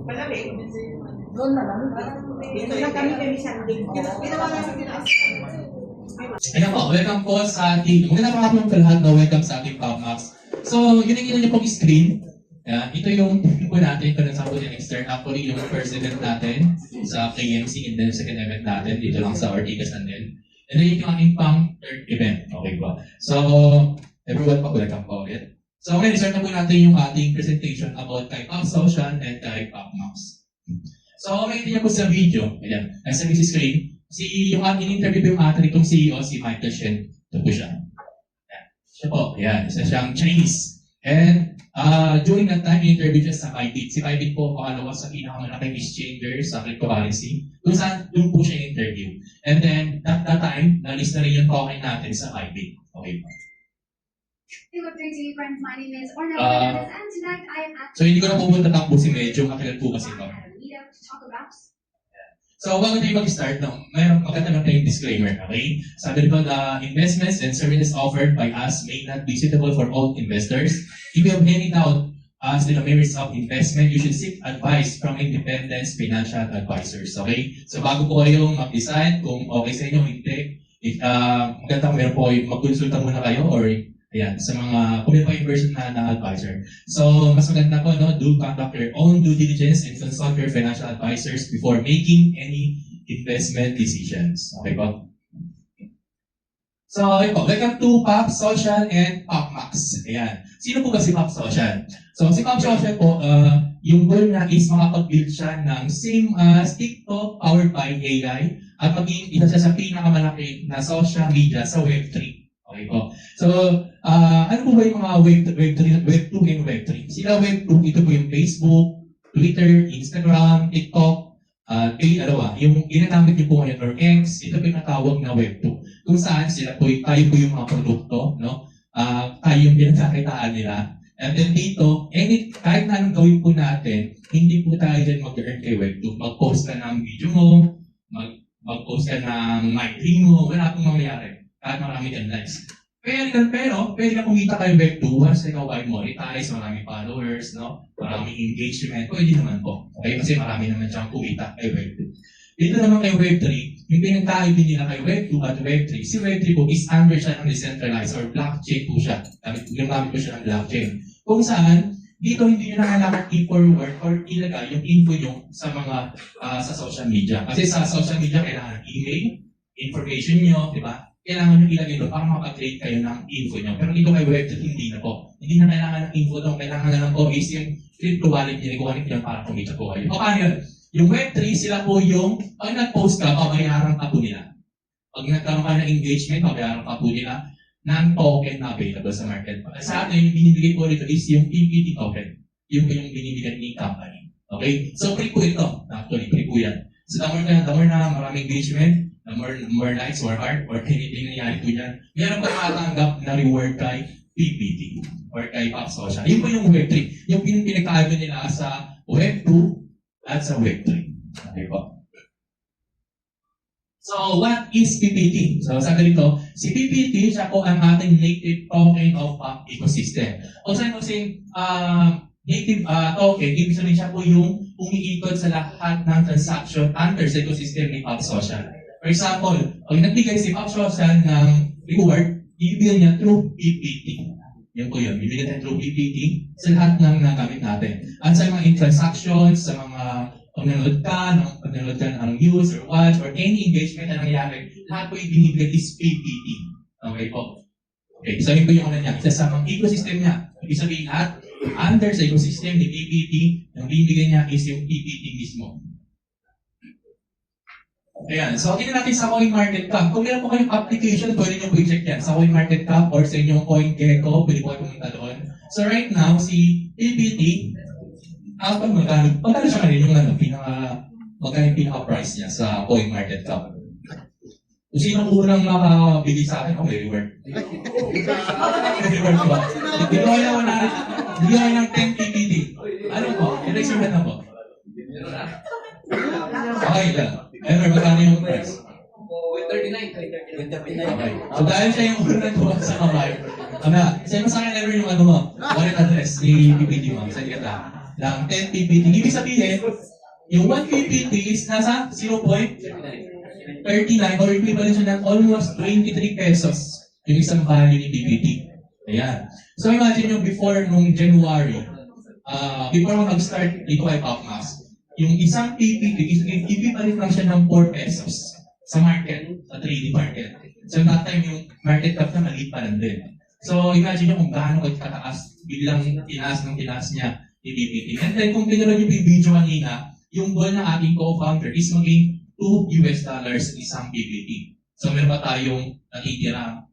Malamig. Doon malamig. Dito lang kami Sunday. Ginawa namin tinaas. Ayan po, welcome po sa ating, magandang mga po lahat na welcome sa ating PopMax. So, yun ang kita niyo pong screen. Yan, ito yung po natin, kung nasa po yung extern, actually yung first event natin sa KMC and then second event natin, dito lang sa Ortigas and then. And then yung ating pang third event, okay po. So, everyone po, welcome po ulit. So, okay, start na po natin yung ating presentation about kay Pop Social and kay PopMax. So, makikita niyo po sa video, ayan, nasa screen, yung in-interview yung atin itong CEO, si Michael Shen. Ito po siya. Ayan. Siya po, ayan, isa siyang Chinese. And during that time, in-interview siya sa Bybit. Si Bybit po, pangalawa sa pinakamalaking exchanger sa cryptocurrency. Doon po siya in-interview. And then, that time, na-list na rin yung token natin sa Bybit. Okay po. Hello, greeting friends. My name is Orna Hernandez, and tonight I am at So, hindi ko na pupunta tapusin medyo matagal po kasi ito. meetup to talk about. So, bago tayo mag-start, mayroon maganda lang tayong disclaimer, okay? Sabi ko, the investments and services offered by us may not be suitable for all investors. If you have any doubt as to the merits of investment, you should seek advice from independent financial advisors, okay? So, bago po kayong mag-decide kung okay sa inyo, hindi, maganda meron po mag-consulta muna kayo or ayan, sa mga kung may inversion na advisor. So, mas maganda po, no, do conduct your own due diligence and consult your financial advisors before making any investment decisions. Okay po? So, okay po. Welcome to Pop Social and PopMax. Ayan. Sino po ba si Pop Social? So, si Pop Social po, yung goal niya is makapag-build siya ng same as TikTok powered by AI at maging isa siya sa pinakamalaki na social media sa Web3. Okay po. So, ano po ba yung mga Web 2 and Web 3? Sila Web 2, ito po yung Facebook, Twitter, Instagram, TikTok, yung ginagamit niyo po ngayon or X, ito po yung natawag na Web 2. Kung saan sila po, tayo po yung mga produkto, no? Tayo yung pinagsakitaan nila. And then dito, kahit na anong gawin po natin, hindi po tayo dyan mag-earn kay Web 2. Mag-post ka ng video mo, mag-post ka ng mic mo, wala pong mangyayari. Kahit marami kang likes. Pero, pwede ka kumita kay Web 2 once ikaw ay monetize, maraming followers, no? Maraming engagement, pwede naman po. Okay? Kasi marami naman siyang kumita kay Web 2. Dito naman kay Web 3, yung pinagkaibin nila kay Web 2 at Web 3, si Web 3 po is under siya ng decentralized or blockchain po siya. Gamit po siya ng blockchain. Kung saan, dito hindi nyo na kailangan i-forward or ilagay yung info nyo sa mga sa social media. Kasi sa social media, kailangan email, information nyo, di ba? Kailangan nyo ilagay doon para makapag-create kayo ng info nyo. Pero dito kay Web3, hindi na po. Hindi na kailangan ng info doon. Kailangan na lang po is yung crypto wallet nyo, ikuha nyo para kumita po kayo. O paano yun? Yung Web3, sila po yung, pag nag-post ka, pabayaran ka po nila. Pag nagkaroon ka ng engagement, pabayaran ka po nila ng token na available sa market. Sa atin, yung binibigay po rito is yung PPT token. Yung binibigay ni company. Okay? So, free po ito. Actually, free po yan. So, the more na maraming engagement, more likes, more heart, or anything na nangyari po dyan, meron pa matatanggap na reward kay PPT or kay Pop Social. Yun po yung Web 3. Yung pinagkaiba nila sa Web 2 at sa Web 3. Okay po. So, what is PPT? So, sa ganito, si PPT, siya po ang ating native token of Pop ecosystem. O sa kasi, native token, ibig sabihin siya po yung umiikot sa lahat ng transaction under sa ecosystem ni Pop Social. For example, pag nagbigay si Pop Social ng reward, ibigay niya through PPT. Yan po yun, ibigay niya through PPT sa lahat ng nagamit natin. At sa mga transactions, sa mga pag nanood ka ng news or watch or any engagement na nangyayari, lahat po ibinibigay is PPT. Okay po? Okay, so yun po yung ano niya, isa sa mga ecosystem niya. Ibig sabihin lahat, under sa ecosystem ni PPT, yung binibigay niya is yung PPT mismo. Ayan, so tingnan natin sa CoinMarketCap. Kung meron po kayong application, pwede nyo po i-check yan. Sa CoinMarketCap or sa inyong CoinGecko, pwede po kayo pumunta doon. So right now, si PPT, magkano siya kanina yung magkano yung pinaka-price niya sa CoinMarketCap? Kung sino unang makabili sa akin, may reward. May reward ba? Bigyan kayo ng 10 PPT. Ano po? I-raise your hand na po. Okay lang. Ever, magkano yung price? 39. Okay. So dahil siya yung unang tuwag sa kamay, send mo sa akin ever yung ano mo, wallet address ni PPT mo, send ka ta. ng 10 PPT. Ibig sabihin, yung 1 PPT is nasa 0.39 or equivalent siya ng almost 23 pesos yung isang value ni PPT. Ayan. So imagine nyo before nung January, before mo nag-start dito ay PopMax, yung isang PPT is equivalent lang siya ng 4 pesos sa market, sa 3D market. So that time yung market cap na maliit pa lang din. So imagine nyo kung gaano kataas, biglang tinaas niya yung PPT. And then kung pinanood nyo yung video kanina, yung goal ng ating co-founder is maging $2 isang PPT. So meron pa tayong natitira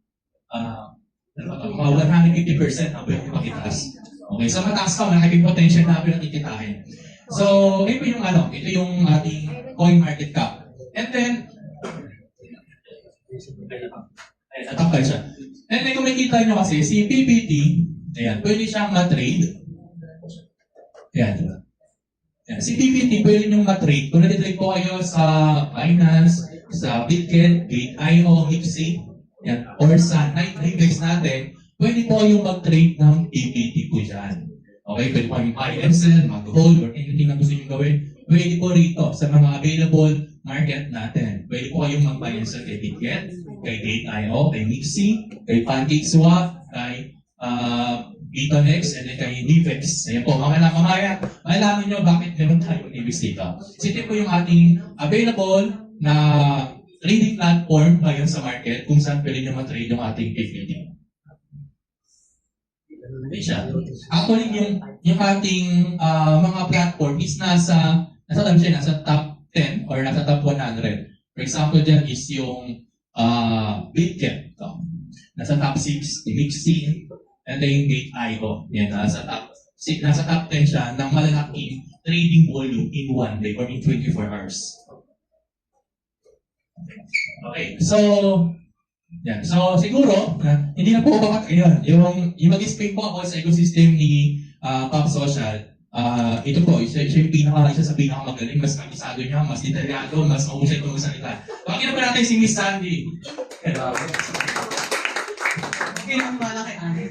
mga 150% na pwede pakitaas. Okay, so mataas pa, malaking potential na pinakikitahin. So, ito yung ito yung ating coin market cap. And then, natapal siya. And then, kung makikita nyo kasi, si PPT, ayan, pwede siyang ma-trade. Ayan, diba? Ayan, si PPT, pwede nyo ma-trade. Kung nag-trade po kayo sa Binance, sa Bitget, Gate.io, Mixi, yan, or sa Night natin, pwede po kayong mag-trade ng PPT po dyan. Okay, pwede po kayong buy and sell, mag-hold, or anything na gusto nyo gawin. Pwede po rito sa mga available market natin. Pwede po kayong mag-buy and sell kay Bitget, kay Gate.io, kay Mixi, kay PancakeSwap, kay Bitonex, and then kay Nivex. Ayan po, mamaya, malaman nyo bakit meron tayong Nivex dito. So ito po yung ating available na trading platform ngayon sa market kung saan pwede nyo ma-trade yung ating PPT. Hindi siya. Actually, yung ating mga platform is nasa top 10 or nasa top 100. For example, dyan is yung Bitget. Nasa top 6, Mixi, and then yung Gate.io. Yan, nasa top 10 siya ng malalaking trading volume in one day or in 24 hours. Okay, so siguro, hindi na po bakat ayun, yung mag-explain po ako sa ecosystem ni Pop Social, ito po, siya yung isa sa pinakamagaling, mas magisado niya, mas detalyado, mas mahusay kung salita. Bakit na pa natin si Miss Sandy? Okay lang ba kay Ari?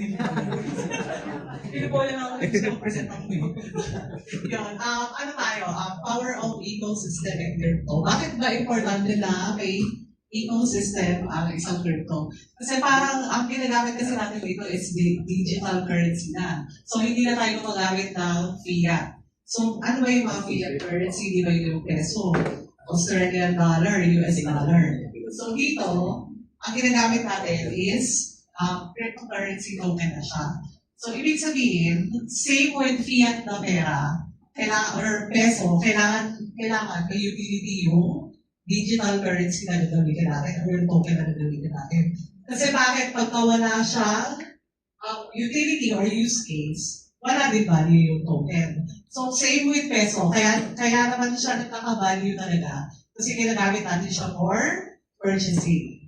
Hindi po lang ako nag-present ako. Yun, ano tayo? Power of ecosystem in crypto. Bakit ba importante na may ecosystem ang isang crypto? Kasi parang ang ginagamit kasi natin dito is digital currency na. So hindi na tayo gumagamit ng fiat. So ano ba yung mga fiat currency? Di ba yung peso, Australian dollar, US dollar? So dito, ang ginagamit natin is cryptocurrency token na siya. So, ibig sabihin, same with fiat na pera, or peso, kailangan may utility yung digital currency na gagamitin natin, or yung token na gagamitin natin. Kasi bakit pagka wala siyang utility or use case, wala din value yung token. So, same with peso, kaya naman siya nagkaka-value talaga. Kasi ginagamit natin siya for purchasing.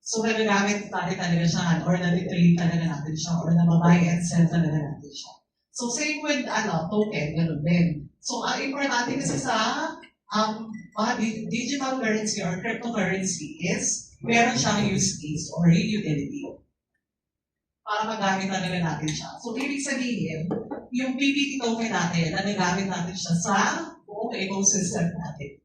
So, nagagamit natin talaga siya, or na-trade talaga natin siya, or na-buy and sell talaga natin siya. So, same with token, gano'n din. So, ang importante kasi sa mga digital currency or cryptocurrency is meron siyang use case or utility para magamit talaga natin siya. So, ibig sabihin, yung PPT token natin, nagagamit natin siya sa buong ecosystem natin.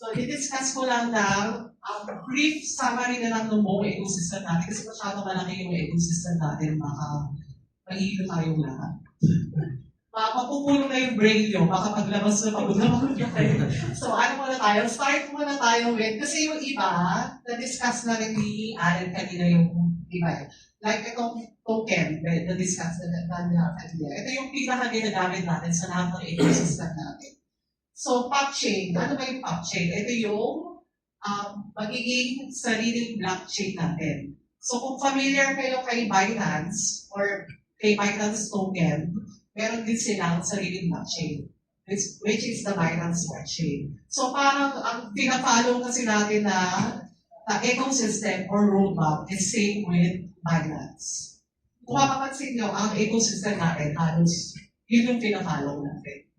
So, i-discuss ko lang ng brief summary na lang ng buong ecosystem natin kasi masyado malaki yung ecosystem natin, baka mahilo tayong lahat. Mapupuno na yung brain nyo, baka paglabas na pag-unaman nyo kayo. So, ano muna tayo? Start muna tayo with, kasi yung iba, na-discuss na rin ni Allen kanina yung iba. Like itong token, na-discuss na kanina. Ito yung pinaka-ginagamit natin sa lahat ng ecosystem natin. So, PopChain. Ano ba yung PopChain? Ito yung magiging sariling blockchain natin. So, kung familiar kayo kay Binance or kay Binance token, meron din silang sariling blockchain, which is the Binance Smart Chain. So, parang ang pinafollow kasi natin na ecosystem or roadmap is same with Binance. Kung mapapansin nyo, ang ecosystem natin, halos yun yung pinafollow natin.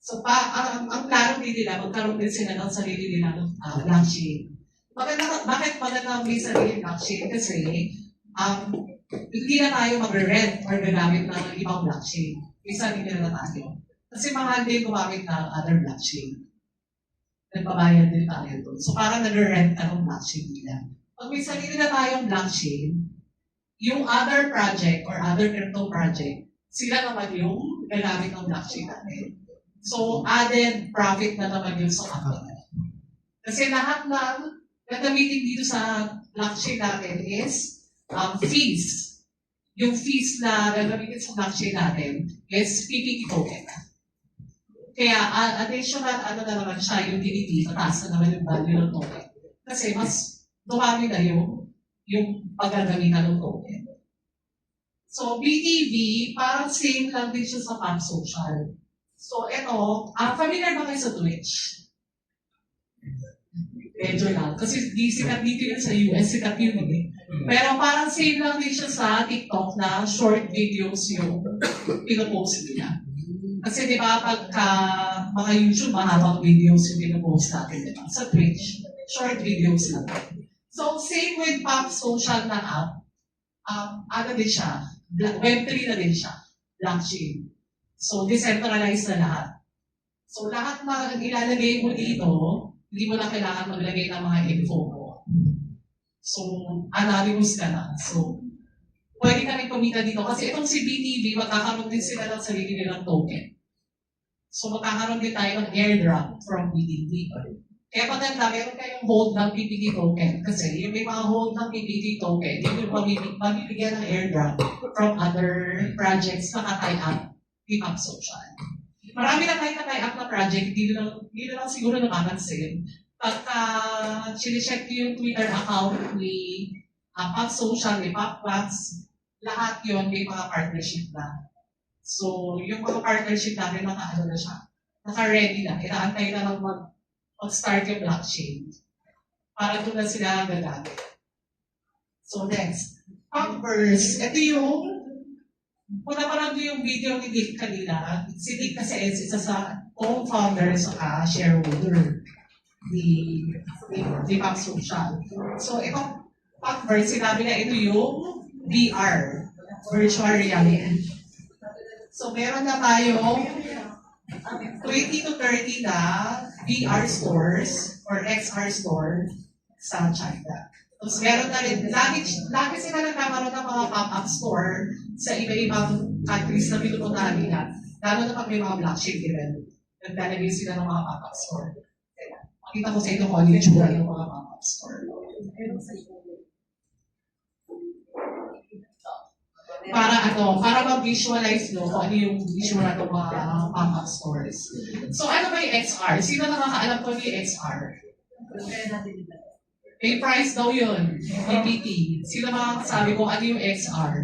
So, ang plano din nila, magkaroon din sila ng sarili nilang blockchain. Bakit maganda may sarili blockchain? Kasi, hindi na tayo mag-rent or gagamit ng ibang blockchain. May sarili na tayo. Kasi mahal din gumamit ng other blockchain. Nagbabayad din tayo doon. So parang nag-rent ka ng blockchain nila. Pag may sarili na tayong blockchain, yung other project or other crypto project, sila naman yung gagamit ng blockchain natin. So added profit na naman yun sa company. Kasi lahat ng gagamitin dito sa blockchain natin is fees. Yung fees na gagamitin sa blockchain natin is PPT token. Kaya additional na naman siya, utility, mataas na naman yung value ng token. Kasi mas dumami na yung paggagamitan ng token. So BTV, parang same lang din siya sa Pop Social. So ito, familiar ba kayo sa Twitch? Medyo lang. Kasi sikat dito yun sa US, sikat yun eh. Pero parang same lang din siya sa TikTok na short videos yung pinopost nila. Kasi di ba pagka mga YouTube, mahabang videos yung pinopost natin, di ba? Sa Twitch, short videos lang. So same with Pop Social na app, ano din siya, Web3 na din siya, blockchain. So decentralized na lahat. So lahat na ilalagay mo dito, hindi mo na kailangan maglagay ng mga info mo. So, anonymous ka na. So, pwede kami kumita dito. Kasi itong si BTV, magkakaroon din sila ng sarili nilang token. So, magkakaroon din tayo ng airdrop from BTV. Kaya maganda, meron kayong hold ng PPT token. Kasi yung may mga hold ng PPT token, yung mabibigyan ng airdrop from other projects na tie up with Pop Social. Marami na tayo na-tie up na project, hindi na lang siguro nakapansin. Pagka sinecheck yung Twitter account ni Pop Social, ni Popbox, lahat yon may mga partnership na. So, yung mga partnership natin, naka-ano na siya. Naka-ready na. Inaantay na lang mag-start yung blockchain. Para doon na sila gagamit. So, next. Popverse. Ito yung kung napanood ko yung video ni Dick kanina, si Dick kasi isa sa co-founder sa shareholder ni Pop Social. So, itong Popverse, sinabi na ito yung VR, virtual reality. So, meron na tayong 20 to 30 na VR stores or XR store sa China. Tapos meron na rin, lagi sila nagkakaroon ng mga pop-up store sa iba-ibang countries na pinupuntahan nila. Lalo na pag may mga blockchain din. Naglalagay sila ng mga pop-up store. Makita ko sa ito kung ano yung tsura ng mga pop-up store. Para mag-visualize nyo kung ano yung itsura ng mga pop-up stores. So ano ba yung XR? Sino nakakaalam ko yung XR? May price daw yun, PPT. Sino makakasabi kung ano yung XR?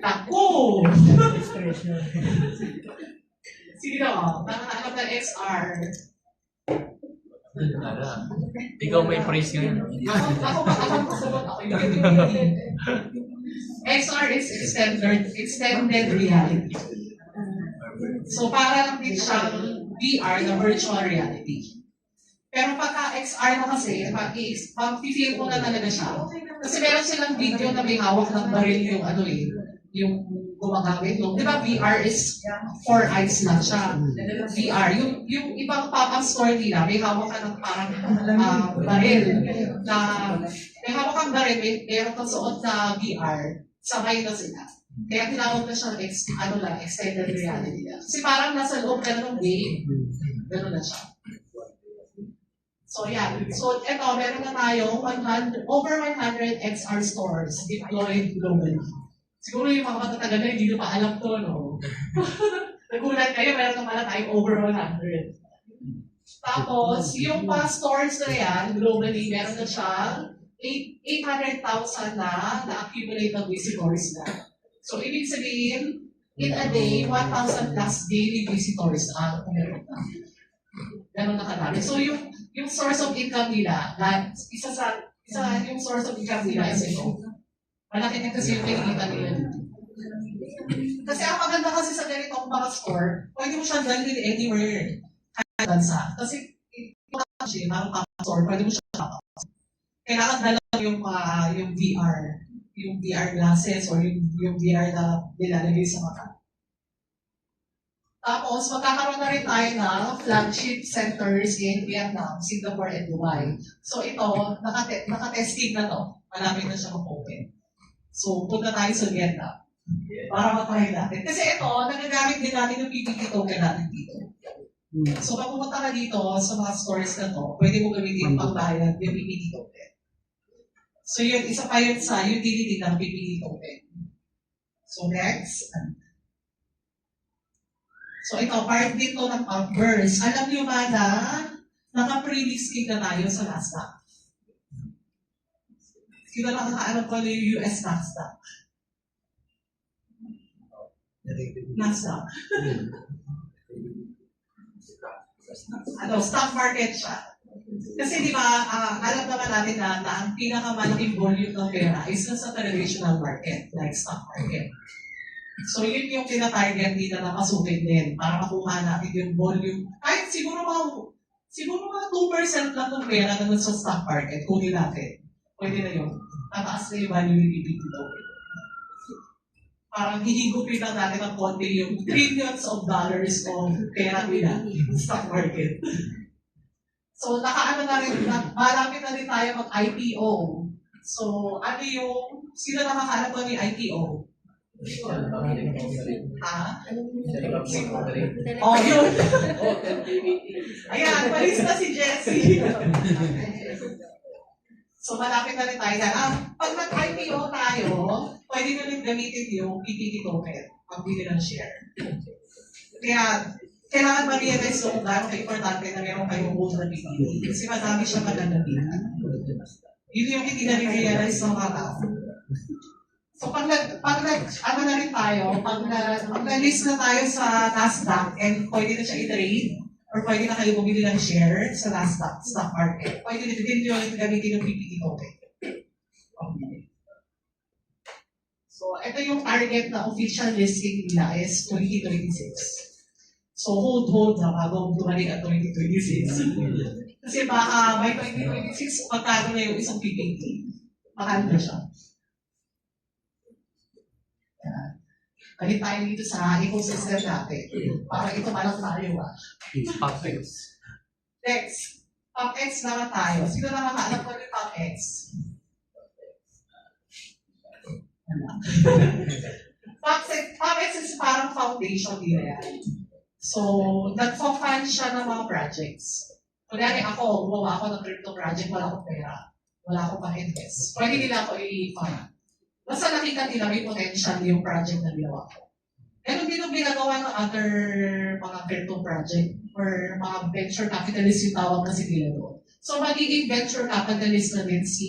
Naku! Sino? Nakakaalam ng XR? Ikaw may price ngayon. Ako yung PPT. XR is extended reality. So para lang din siyang VR na virtual reality. Pero pagka XR na kasi, pag-feel mo na talaga siya. Kasi meron silang video na may hawak ng baril yung gumagamit. Di ba VR is 4 eyes lang siya. VR, yung ibang pop-up store nila, may hawak ka ng parang baril. May hawak kang baril, meron kang suot na VR, sabay na sila. Kaya tinawag na siya extended reality. Kasi parang nasa loob ka ng game. Gano'n na siya. So yeah, so ito, meron na tayong over 100 XR stores deployed globally. Siguro yung mga matatagal na hindi pa alam to, no? Nagulat kayo, meron na pala tayong over 100. Tapos, yung mga stores na yan, globally, meron na siyang 800,000 na-accumulate ng visitors na. So, ibig sabihin, in a day, 1,000 plus daily visitors ang meron na. Ganun na kadami. So, yung source of income nila, yung source of income nila is ito. Malaki na kasi yung nakikita nila dito. Kasi ang maganda kasi sa ganitong mga store, pwede mo siyang dalhin anywhere. Kahit bansa. Kasi kasi parang store, pwede mo siyang kailangan dala yung VR. Yung VR glasses or yung VR na nilalagay sa mata. Tapos, magkakaroon na rin tayo ng flagship centers in Vietnam, Singapore, and Dubai. So ito, nakatesting na to. Malapit na siya mag-open. So, punta tayo sa Vietnam para matry natin. Kasi ito, nagagamit din natin yung PPT token natin dito. So, pag pumunta ka dito sa mga stores na to, pwede mo gamitin pangbayad yung PPT token. So, yun, isa pa yun sa utility ng PPT token. So, next. So, ito, part dito ng Pumpers. Alam niyo ba na naka-pre-listing na tayo sa Nasdaq? Sino nakakaalam ko na yung US Nasdaq? Nasdaq. Stock market siya. Kasi di ba, alam naman natin na ang pinakamalaking volume ng pera is sa traditional market, like stock market. So yun yung tina-target dito na kasukin din para makuha natin yung volume. Kahit siguro mga 2% lang ng pera na sa stock market, kunin natin. Pwede na yun. Tataas na yung value ng PPT token. Parang hihigupin lang natin ng konti yung trillions of dollars of pera nila sa stock market. So nakaano na rin, malapit na rin tayo mag-IPO. So ano yung, sino nakakaano ko ni IPO? Ha? Oh, yun. Ayan, palis na si Jessie. So, malapit na rin tayo dyan. Pag nag-IPO tayo, pwede na rin gamitin yung PPT token, pagbili ng share. Kaya, kailangan ma-realize kung gaano ka-importante na meron kayong own na PPT. Kasi madami siyang magagamitan. Yun yung hindi na rin-realize ng mga tao. So pag na rin tayo, pag na-list na tayo sa Nasdaq and pwede na siya i-trade or pwede na kayo bumili ng share sa Nasdaq stock market, pwede na din nyo gamitin yung PPT token. Okay. So ito yung target na official listing nila is 2026. So hold na bago dumating ang 2026. Kasi baka by 2026, magkano na yung isang PPT. Mahal na siya. Balik tayo dito sa ecosystem natin. Para ito palang tayo PopX. Next, PopX naman tayo. Sino na makaalam ko ng PopX? PopX is parang foundation nila yan. So, nagpa-fund siya ng mga projects. Kunyari ako, gumawa ako ng crypto project, wala akong pera. Wala akong pang-invest. Pwede nila ako i-fund. Basta nakita nila may potential yung project na ginawa ko. Meron din yung ginagawa ng other mga crypto project or mga venture capitalist yung tawag kasi nila doon. So magiging venture capitalist na din si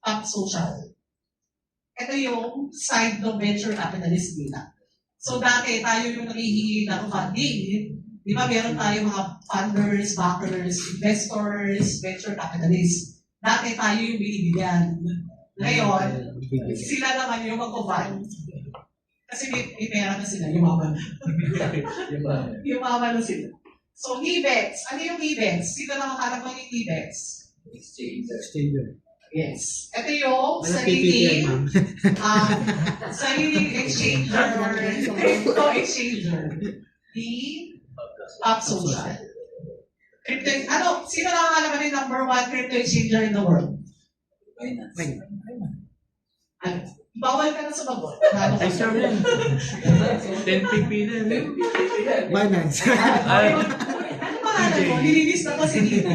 Pop Social. Ito yung side ng venture capitalist nila. So dati tayo yung nanghihingi ng funding. Di ba meron tayo mga funders, backers, investors, venture capitalists. Dati tayo yung binibigyan. Ngayon, sila naman yung mag-fund. Kasi may pera na sila, yumaman. Yumaman na sila. So, NIBEX. Ano yung NIBEX? Sino nakakalam mo yung NIBEX? Exchanger. Yes. Ito yung sariling exchanger or crypto exchanger. The Pop Social. Sino nakakalam mo yung number 1 crypto exchanger in the world? Bawal ka na sumagot. Ay, sure yan. 10pp na. Binance. Ano pangalan mo? Nililis na kasi dito.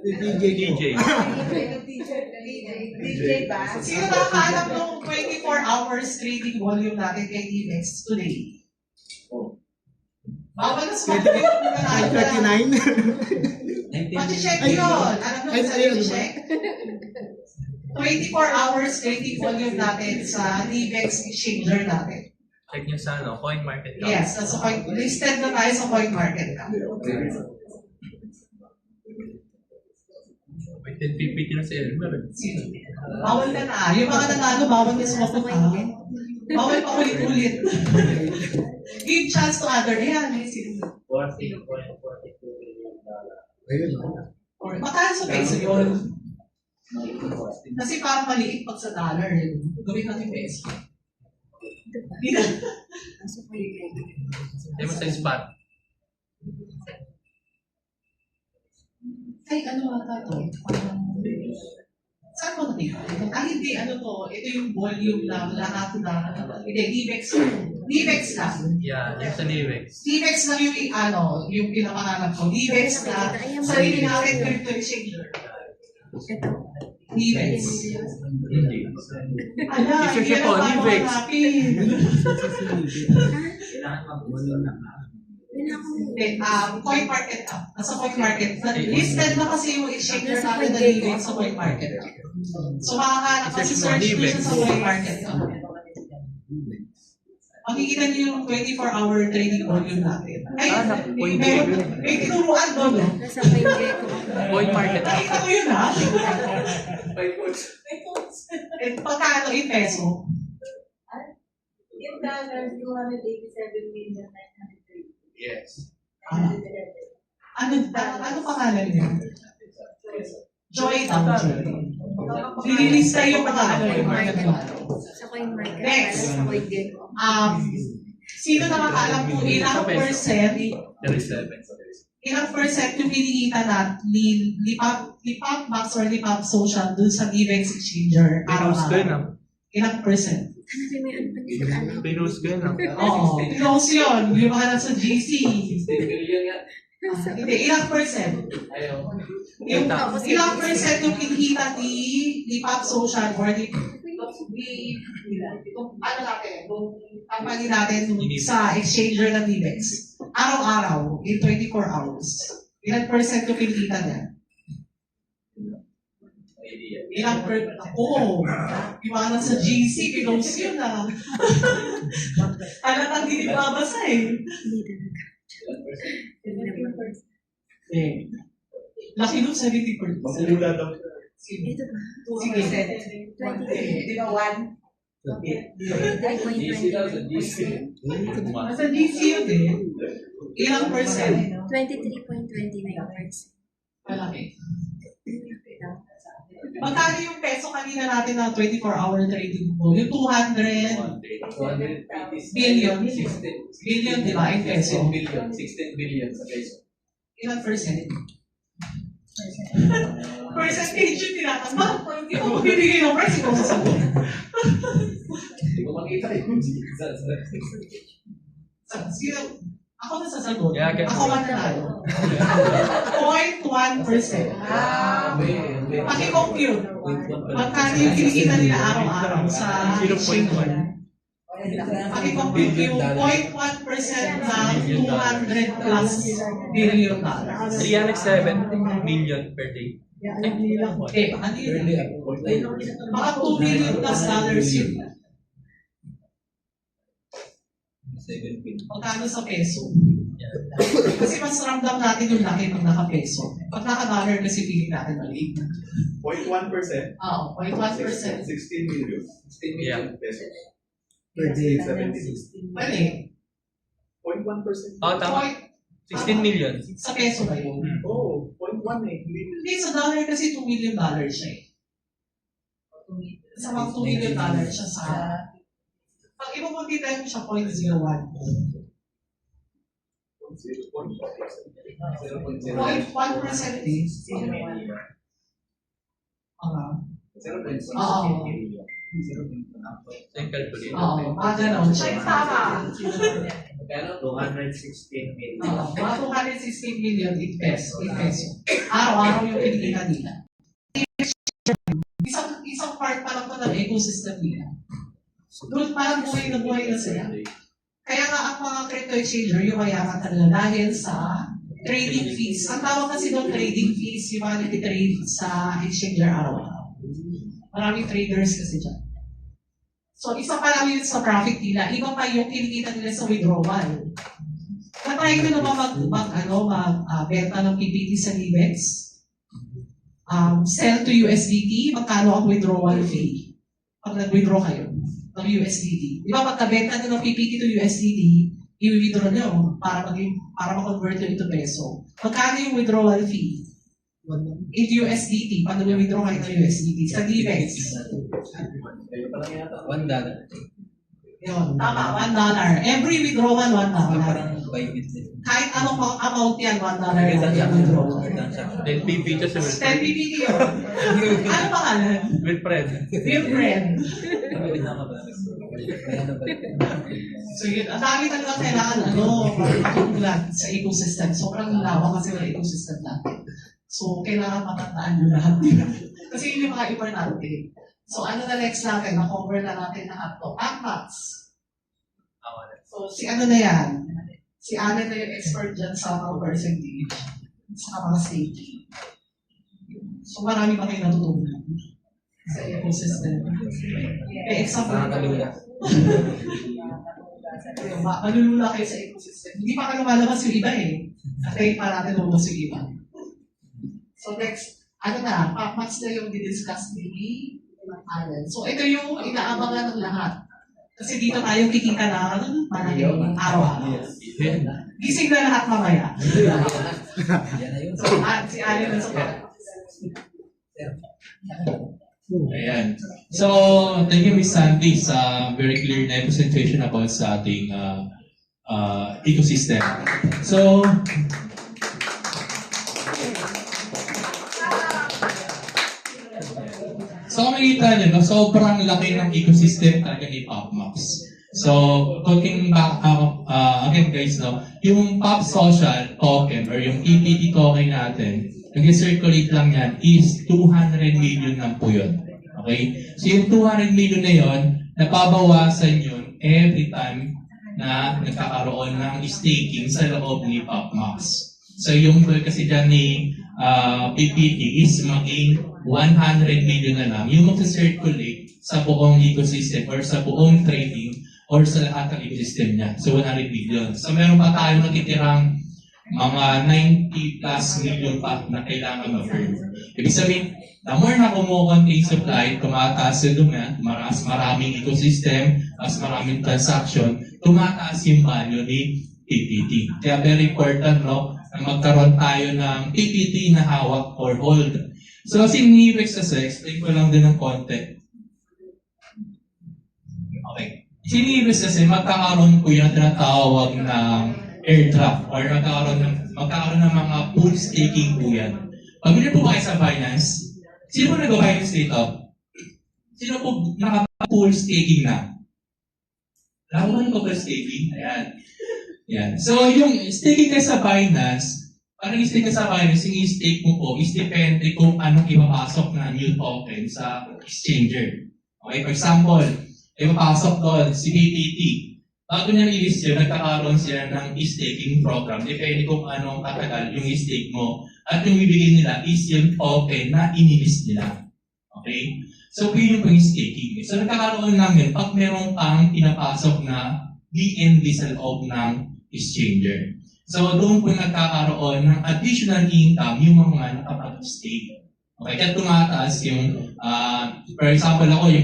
DJ. DJ ba? Sino nakakaalam ng 24 hours trading volume natin kay Inex today? Bawal na sumagot. 39. Pati-check yun. Alam mo sa check? 24 hours trading volume natin sa NIBEX exchanger natin. Check nyo sa CoinMarketCap. Yes, listed na tayo sa CoinMarketCap. May 10pp na sa Elmer. Bawal ka na. Yung mga nanalo, bawal na sumagot. Bawal pa ulit-ulit. Give chance to other. Ayan, may sino. Ayun. Or magkano sa peso yun? Kasi parang maliit pag sa dollar. Gawin natin peso. Hindi na. Hindi mo sa spot. Ay, ano ata to? Saan mo nakita? Hindi, ano to? Ito yung volume lang, lahat na. Hindi, Livex. Livex lang. Yeah, yung sa Livex. Livex lang yung, yung pinakahanap ko. Livex na, sarili natin crypto exchanger. Livex. Hindi. Ala, Isa siya yan po, ang Livex. hanapin. Hindi. Coin market up. Nasa coin market. Listed na kasi yung exchanger natin na Livex sa coin market. So makakahanap kasi search nyo siya sa coin market. Makikita niyo yung 24-hour trading volume natin. Ay, may tinuruan doon, no? Nasa Coingeko. Coin market. Nakita ko yun, ha? Eh, pagkano in peso? In dollars, 287 million 903. Yes. Ano pangalan niya? Joy daw, Joy. Nililista yung mga ano yung mga nagwalo. Sa Coinmarket. Next. Sa Coingeko. Sino nakakaalam kung ilang percent, 37. ilang percent yung kinikita natin ni Pop Max or ni Pop Social dun sa Livex Exchanger? Pinost ko yun, ah. Ilang percent? Ano may ano pa dito alam? Pinost ko yun, ah. Oo, pinost yun. Yung mga nasa GC. Hindi, ilang percent? Yung ilang percent yung kinikita ni Pop Social or ni ano natin, yung company natin sa exchanger ng Livex. Araw-araw, in 24 hours. Ilang percent yung kinikita niya? Ilang percent? Oo. Yung mga nasa GC, pinost yun ah. Halatang hindi babasa eh. Laki nun, 70%. Mamula daw. Ito ba? Sige. 20. Di ba, 1? 23.20. Nasa GC yun eh. Ilang percent? 23.29%. Malaki. Magkano yung peso kanina natin na 24-hour trading mo? Yung 200 billion. Billion, di ba? In peso. 16 billion sa peso. Ilang percent? Percentage yung tinatanggap. Hindi ko magbibigay ng price, ikaw sasagot. Hindi ko makita yung Sino? Ako na sasagot. Yeah, I can- Ako mananalo. 0.1%. Paki-compute. Magkano yung kinikita nila araw-araw sa 0.1. paki-compute yung 0.1% ng 200 plus billion dollars. 307 million per day. Eh, ano yun? Mga 2 billion plus dollars yun. Magkano sa peso? Kasi mas ramdam natin yung laki pag naka-peso. Pag naka-dollar kasi feeling natin maliit. 0.1%. Oo, 0.1%. 16 million. 16 Yeah. million pesos. Per day, 76. Mali. 0.1%. Oh, tama. 16 million. Sa peso ba yun? Oo, 0.1 eh. Hindi. Hindi, sa dollar kasi $2 million siya eh. Sa mga $2 million siya sa... Pag ipupuntitan mo siya 0.01. 0.1% eh. Oo. Same calculate. Oo, ganon. Siya yung tama. Magkano? 216 million. Oo, mga 216 million in peso. Araw-araw yung kinikita nila. Isang part pa lang pa ng ecosystem nila. Doon parang buhay na sila. Kaya nga ang mga crypto exchanger, yung mayaman talaga dahil sa trading fees. Ang tawag kasi doon trading fees, yung mga nag-trade sa exchanger araw-araw. Maraming traders kasi dyan. So, isa pa lang yun sa profit nila. Iba pa yung kinikita nila sa withdrawal. Natry ko naman benta ng PPT sa Livex. Sell to USDT, magkano ang withdrawal fee? Pag nag-withdraw kayo. ng USDT. Di ba pagkabenta nyo ng PPT to USDT, i-withdraw nyo para ma-convert nyo into peso. Magkano yung withdrawal fee? In USDT, paano nyo withdraw kayo ng USDT? Sa DBEX. Kayo pa lang yata. $1. Yun, tama, $1. Every withdrawal, $1. Parang Bybit din. Kahit anong amount yan, $1 Per lang yung transaction. withdrawal. Per transaction. Then PPT sa 10 PPT yun. Ano pangalan? With friend. Dear friend. Ano ba? So yun, ang dami talaga kailangan matutulan sa ecosystem. Sobrang lawak kasi ng ecosystem natin. So, kailangan matandaan nyo lahat yun. Kasi yun yung mga importante. So, ano na next natin? Na-cover na natin lahat to. PACMAX. So, si ano na yan? Si Allen na yung expert dyan sa mga percentage. Sa mga staking. So, marami pa kayo natutunan sa ecosystem. May example. Nakakalula. Malulula kayo sa ecosystem. Hindi pa ka lumalabas yung iba eh. Kasi pa natin lumabas yung iba. So next, ano na, PACMAX na yung didiscuss ni Allen. So ito yung inaabangan ng lahat. Kasi dito tayo kikita na maraming araw-araw. Gising na lahat mamaya. Yan na yun. So si Allen na sa Ayan. So, thank you, Ms. Sandy, sa very clear na presentation about sa ating ecosystem. So, makikita nyo, no, sobrang laki ng ecosystem talaga ni PopMax. So, talking back, again guys, no, yung Pop Social token or yung PPT token natin, nag-circulate lang yan is 200 million lang po yun. Okay? So yung 200 million na yun, napabawasan yun every time na nagkakaroon ng staking sa loob ni PopMax. So yung goal kasi dyan ni PPT is maging 100 million na lang yung mag-circulate sa buong ecosystem or sa buong trading or sa lahat ng ecosystem niya. So 100 million. So meron pa tayong natitirang mga 90 plus million pa na kailangan ma-firm. Ibig sabihin, the more na kumukonting supply, tumataas yung demand, maraming ecosystem, mas maraming transaction, tumataas yung value ni PPT. Kaya very important, no, na magkaroon tayo ng PPT na hawak or hold. So, kasi ni-Wex kasi, explain ko lang din ng konti. Okay. Si ni-Wex kasi, magkakaroon po yung tinatawag ng airdrop or magkakaroon ng mga pool staking po yan. Pabili po kayo sa Binance, sino po nag-Binance dito? Sino po naka-pool staking na? Lawan ko pool staking? Ayan. Yan. So, yung staking ka sa Binance, parang i-stake ka sa Binance, yung i-stake mo po is depende kung anong ipapasok na new token sa exchanger. Okay, for example, ipapasok doon si PPT. Bago niya i-list yun, nagkakaroon sila ng staking program. Depende kung anong katagal yung stake mo. At yung bibigyan nila is yung token na inilist nila. Okay? So, yun yung staking. So, nagkakaroon lang yun pag merong pang pinapasok na BNB sa loob ng exchanger. So, doon po nagkakaroon ng additional income yung mga nakapag-stake. Okay? Kaya tumataas yung, for example ako,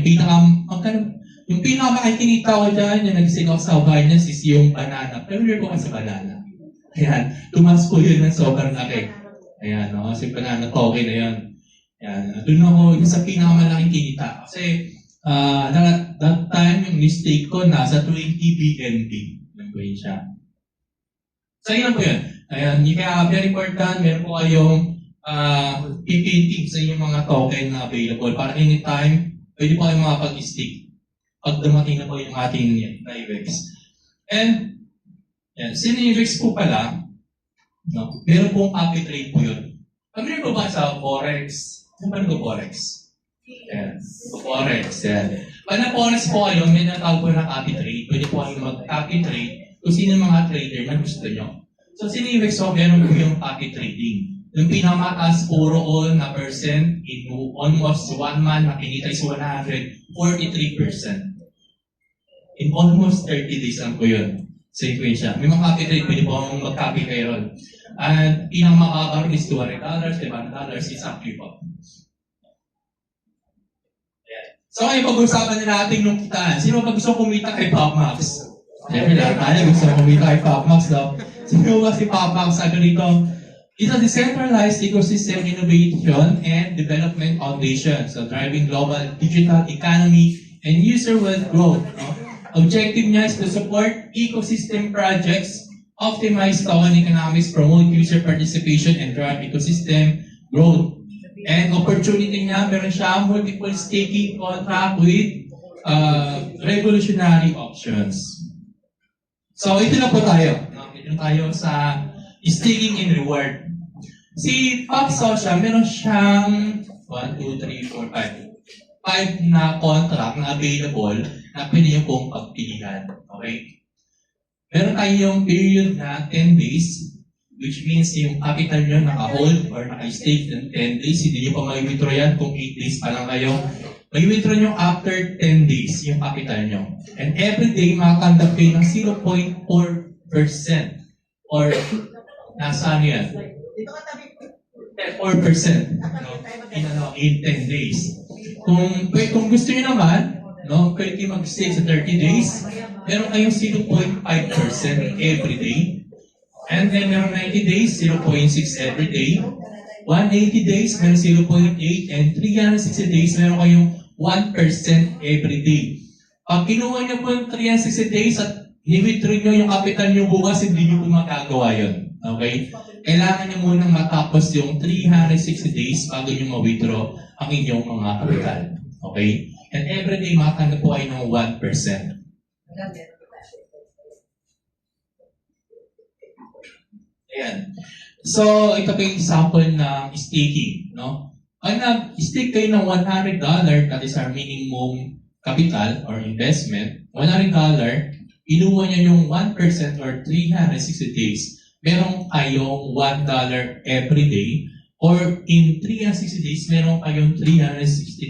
yung pinaka-makikinita ko dyan, yung nag-stake ako sa Binance is yung banana. Familiar po ka sa banana. Ayan, tumas po yun ng sobrang laki. Ayan, no? Kasi banana token na yun. Ayan, doon ako yung sa pinakamalaking kinita. Kasi, that time, yung mistake ko, nasa 20 BNB. Yan po yun siya. So, yun po yun. Ayan, kaya very important, meron po kayong PPT sa inyong mga token na available. Para anytime, pwede po kayong makapag-stake pag dumating na po yung ating NIVEX. And, yan, si NIVEX po pala, no, meron pong copy trade po yun. Familiar po ba sa Forex? Ano ba nag-Forex? Yan, Forex, yan. Pag na-Forex po kayo, may natawag po na copy trade. Pwede po kayo mag-copy trade kung sino yung mga trader na gusto nyo. So, si NIVEX po, meron po yung copy trading. Yung pinakamataas puro all na percent in almost 1 month, nakinita is 143%. In almost 30 days lang po yun. Same po yun siya. May mga copy trade, pwede po akong mag-copy kayo ron. And pinakamakakaroon is $200, $500, is up to you po. So ngayon pag-usapan na natin nung kitaan. Sino ba gusto kumita kay Popmax? Siyempre lahat tayo gusto kumita kay Popmax daw. Sino ba si Popmax? Sabi rito, it's a decentralized ecosystem innovation and development foundation. So driving global digital economy and user wealth growth. No? Objective niya is to support ecosystem projects, optimize token economics, promote user participation, and drive ecosystem growth. And opportunity niya, meron siya multiple staking contract with revolutionary options. So ito na po tayo. No? Ito na tayo sa staking and reward. Si Pop Social, meron siyang 1, 2, 3, 4, 5 na contract na available na pwede nyo pong pagpilihan. Okay? Meron tayong period na 10 days, which means yung capital nyo naka-hold or naka-stake ng 10 days. Hindi nyo pa may-withdraw yan kung 8 days pa lang kayo. May-withdraw nyo after 10 days yung capital nyo. And every day, makakandak kayo ng 0.4% or nasa ano yan? Dito ka tabi ko. 4% no? in 10 days. Kung gusto nyo naman, no, pwede kayo mag-stay sa 30 days, meron kayong 0.5% every day. And then meron 90 days, 0.6 every day. 180 days, meron 0.8. And 360 days, meron kayong 1% every day. Pag kinuha nyo po yung 360 days at ni-withdraw nyo yung capital nyo bukas, hindi nyo po magagawa yun. Okay? Kailangan nyo munang matapos yung 360 days bago nyo ma-withdraw ang inyong mga capital. Okay? And every day, makatanggap po kayo ng 1%. Ayan. So, ito po yung example ng staking. No? Pag nag-stake kayo ng $100, that is our minimum capital or investment, $100, inuha nyo yung 1% or 360 days, meron kayong $1 every day, or in 360 days, meron kayong $360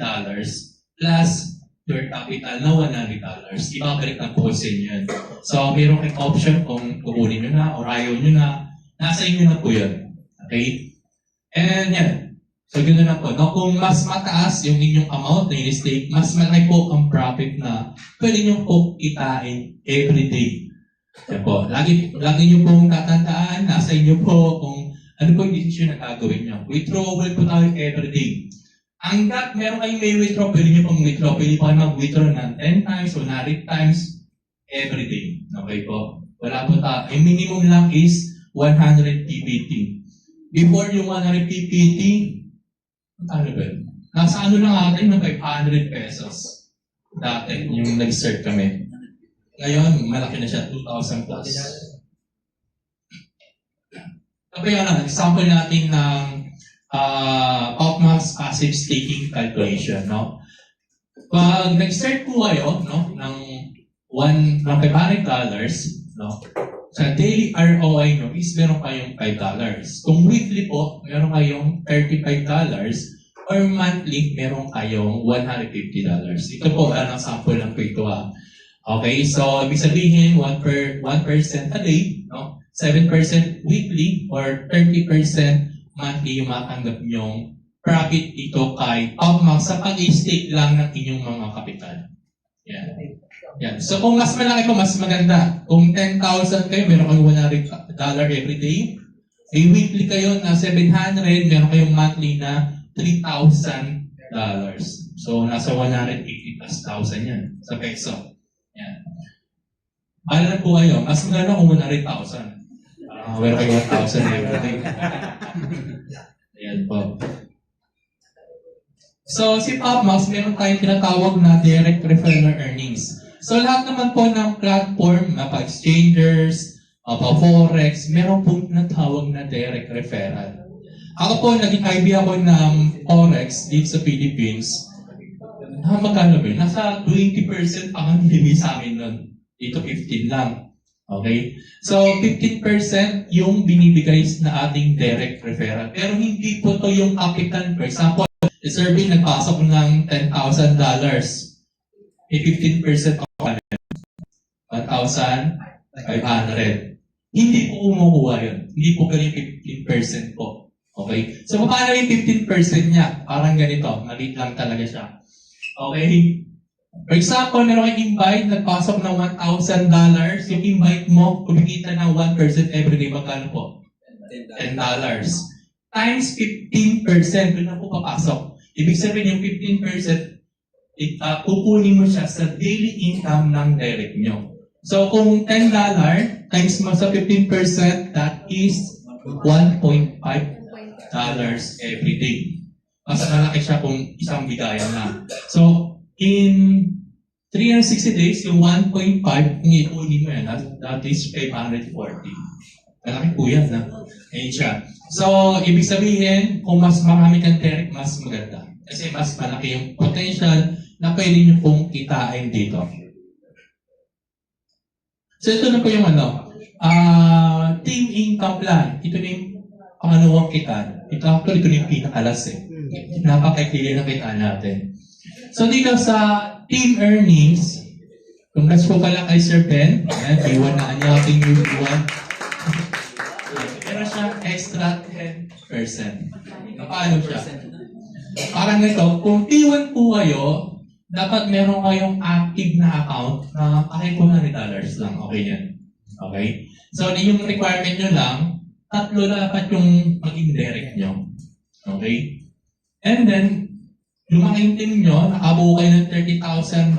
plus your capital na $100. Ibabalik na po sa inyo yun. So, meron kayong option kung kukunin nyo na or ayaw nyo na, nasa inyo na po yun. Okay? And yan. So, ganoon na po. No? Kung mas mataas yung inyong amount na in-stake, mas malaki po ang profit na pwede nyo po kitain every day. Yan po. Lagi nyo pong tatandaan, nasa inyo po kung ano po yung decision na gagawin nyo. Withdrawable po tayo every day. Hanggat meron kayong may withdraw, pwede nyo pong withdraw. Pwede po kayo mag-withdraw ng 10 times o 100 times every day. Okay po? Wala po tayo. Yung minimum lang is 100 PPT. Before yung 100 PPT, ano ba yun? Nasa ano lang natin ng 500 pesos. Dati, yung nag-start kami. Ngayon, malaki na siya, 2,000 plus. Kaya yan, example natin ng Popmax passive staking calculation. No? Pag nag-start po kayo ng $500, no? Sa daily ROI nyo is meron kayong $5. Kung weekly po, meron kayong $35 or monthly, meron kayong $150. Ito po ang sample ng ito. Okay, so ibig sabihin 1% a day, no? 7% weekly or 30% monthly yung matanggap nyong profit dito kay Popmax sa pag-stake lang ng inyong mga kapital. Yan. Yan. So kung mas malaki ko, mas maganda. Kung 10,000 kayo, meron kayong $100 every day. May weekly kayo na 700, meron kayong monthly na $3,000. So nasa 180,000 yan sa peso. Yan. Alam po kayo, mas maganda kung 100,000. Meron kayong 1,000 every day. Ayan po. So si Popmax, meron tayong tinatawag na direct referral earnings. So lahat naman po ng platform, pa-exchangers, pa-forex, meron po natawag na direct referral. Ako po, naging IB ako ng forex dito sa Philippines. Magkano ba? Nasa 20% ang hindi sa amin nun. Dito 15 lang. Okay? So 15% yung binibigay na ating direct referral. Pero hindi po to yung capital. For example, si Survey nagpasok ng $10,000. May 15% ako na $1,500. Hindi po kumukuha yun. Hindi po ganyan 15% po. Okay? So paano yung 15% niya? Parang ganito. Maliit lang talaga siya. Okay? For example, meron kang invite, nagpasok ng $1,000, yung invite mo, kumikita ng 1% everyday, magkano po? $10. Times 15%, doon na po papasok. Ibig sabihin yung 15%, kukunin mo siya sa daily income ng direct nyo. So kung $10 times mo sa 15%, that is $1.5 every day. Mas malaki siya kung isang bigayan na. So in 360 days, yung 1.5, kung ipunin mo yan, that is 540. Malaki po yan, na? Ayun siya. So, ibig sabihin, kung mas marami kang direct, mas maganda. Kasi mas malaki yung potential na pwede nyo pong kitain dito. So, ito na po yung team income plan. Ito na yung pangalawang kita. Ito actually, ito na yung pinakalas eh. Napaka-clear na kita natin. So, dito sa team earnings, congrats po pala kay Sir Ben. Ayan, iwan na niya ating yung iwan. Meron siyang extra 10%. Paano siya? Parang nito, kung T1 po kayo, dapat meron kayong active na account na kahit $200 lang. Okay yan. Okay? So, yung requirement nyo lang, 3 dapat yung maging direct nyo. Okay? And then, lumaki yung team nyo, nakabuo kayo ng $30,000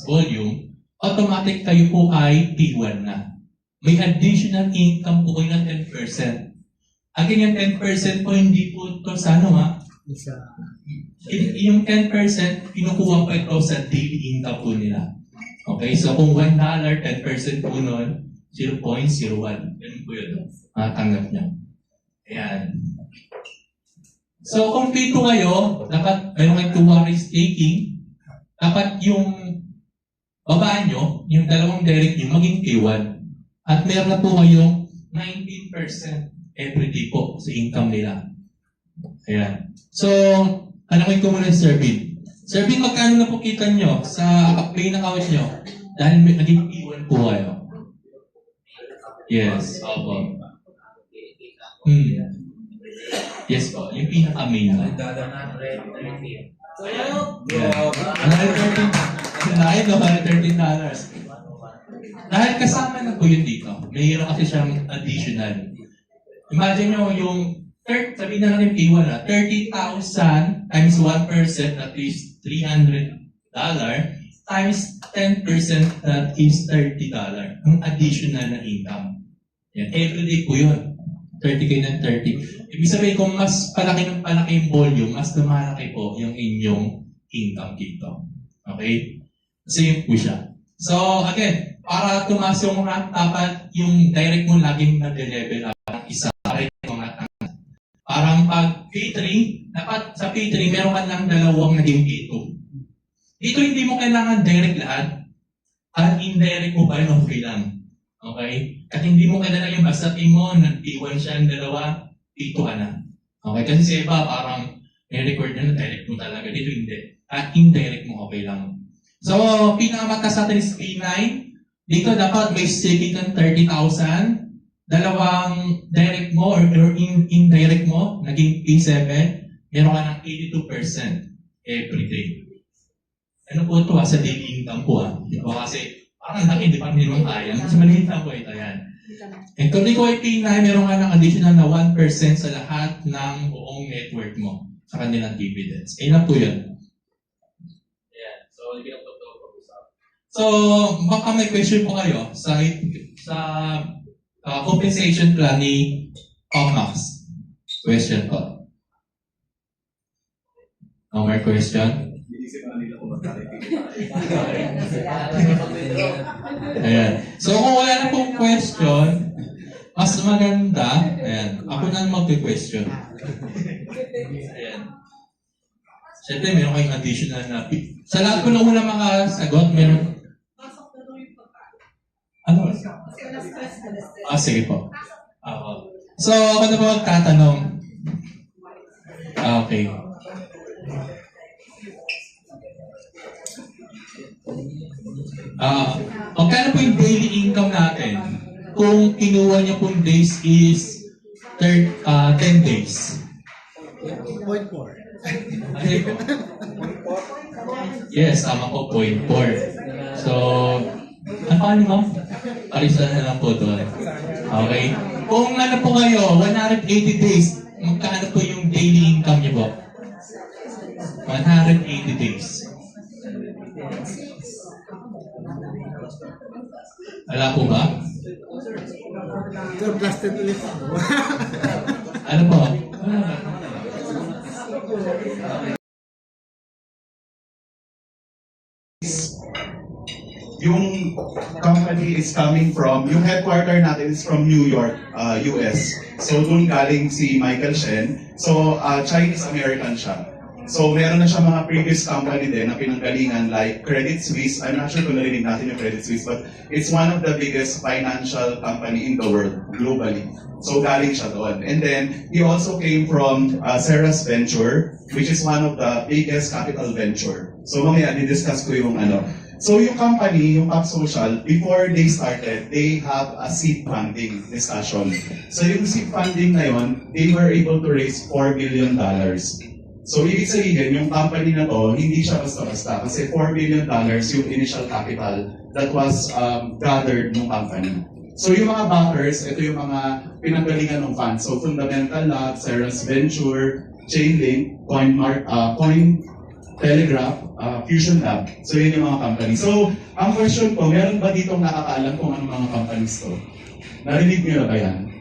volume, automatic kayo po ay T1 na. May additional income po kayo ng 10%. Again, yung 10% po hindi po ito sa yung 10%, pinukuha po ito sa daily income po nila. Okay, so kung $1, 10% po nun, 0.01. Ganun po yun. Matanggap niya. Ayan. So, kung P2 kayo, dapat mayroon kayong 2 ways taking, dapat yung baba nyo, yung dalawang direct nyo, maging P1. At meron na po kayong 19% every day po sa income nila. Ayan. So, tanongin ko muna si Sir Bin. Sir Bin, magkano na po kita nyo sa main account nyo? Dahil naging P1 po kayo. Yes, opo. Yes po, yung pinaka-main na. $113. Dahil kasama na po yun dito. Mayroon kasi siyang additional. Imagine nyo yung, sabihin na natin P1 na, 30,000 times 1%, that is $300, times 10%, that is $30. Yung additional na income. Yan, everyday po yun. 30 kayo ng 30. Ibig sabihin, kung mas palaki ng palaki yung volume, mas lumalaki po yung inyong income dito. Okay? Kasi yun po siya. So, again, para tumaas yung rank, dapat yung direct mo laging nag-level up ng isa para yung mga tangas. Parang pag P3, dapat sa P3, meron ka lang dalawang naging P2. Dito hindi mo kailangan direct lahat. At indirect mo pa rin okay lang. Okay? At hindi mo kailangan yung basta team mo, nag-P1 siya ng dalawa, P2 ka na. Okay? Kasi sa iba, parang i-record na direct mo talaga. Dito hindi. At indirect mo okay lang. So, pinakamataas natin is P9. Dito dapat may saving ng 30,000. Dalawang direct mo or indirect mo, naging P7, meron ka ng 82% every day. Ano po ito sa daily income po Diba? Kasi parang laki, di pa naman kaya. Mas maliit lang po ito yan. And kung di ko ay P9, meron ka ng additional na 1% sa lahat ng buong network mo sa kanilang dividends. Ayun lang po yun. Ayan. So, So, baka may question po kayo sa compensation plan ni Comax. Question po. No more question? Ayan. So, kung wala na pong question, mas maganda, ayan, ako na mag-question. Ayan. Siyempre, meron kayong additional na sa lahat ko na una makasagot, meron. Ano? Sige po. So, ako na po magtatanong. Okay. Magkano po yung daily income natin? Kung kinuha niyo pong days is 10 days. 0.4. Ano yun? Yes, tama po, 0.4. So, paano mo? Parisa na lang po doon. Okay. Kung ano po kayo, 180 days, magkano po yung daily income niyo po? 180 days. Wala po ba? Ano po? Yung company is coming from, yung headquarter natin is from New York, US. So doon galing si Michael Shen. So Chinese-American siya. So meron na siya mga previous company din na pinanggalingan like Credit Suisse. I'm not sure kung narinig natin yung Credit Suisse, but it's one of the biggest financial company in the world, globally. So galing siya doon. And then, he also came from Serras Venture, which is one of the biggest capital venture. So mamaya, di-discuss ko yung ano. So yung company, yung Pop Social, before they started, they have a seed funding discussion. So yung seed funding na yun, they were able to raise $4 billion. So ibig sabihin, yung company na to, hindi siya basta-basta kasi $4 billion yung initial capital that was gathered ng company. So yung mga backers, ito yung mga pinanggalingan ng funds. So Fundamental Lab, Serras Venture, Chainlink, Cointelegraph, Fusion Lab. So yun yung mga company. So ang question ko, meron ba ditong nakakaalam kung anong mga companies to? Narinig niyo na ba yan?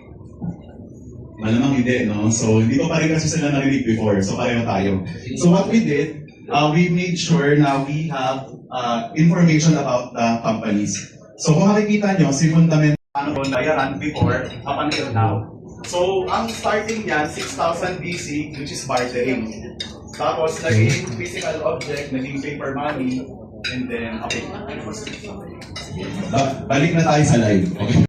Malamang hindi, no? So, hindi ko pa rin kasi sila narinig before. So, pareho tayo. So, what we did, we made sure na we have information about the companies. So, kung makikita nyo, si Fundamental, ano po nayaran before, up until now. So, ang starting niyan, 6,000 BC, which is bartering. Tapos, naging physical object, naging paper money, and then, okay. Balik na tayo sa live. Okay.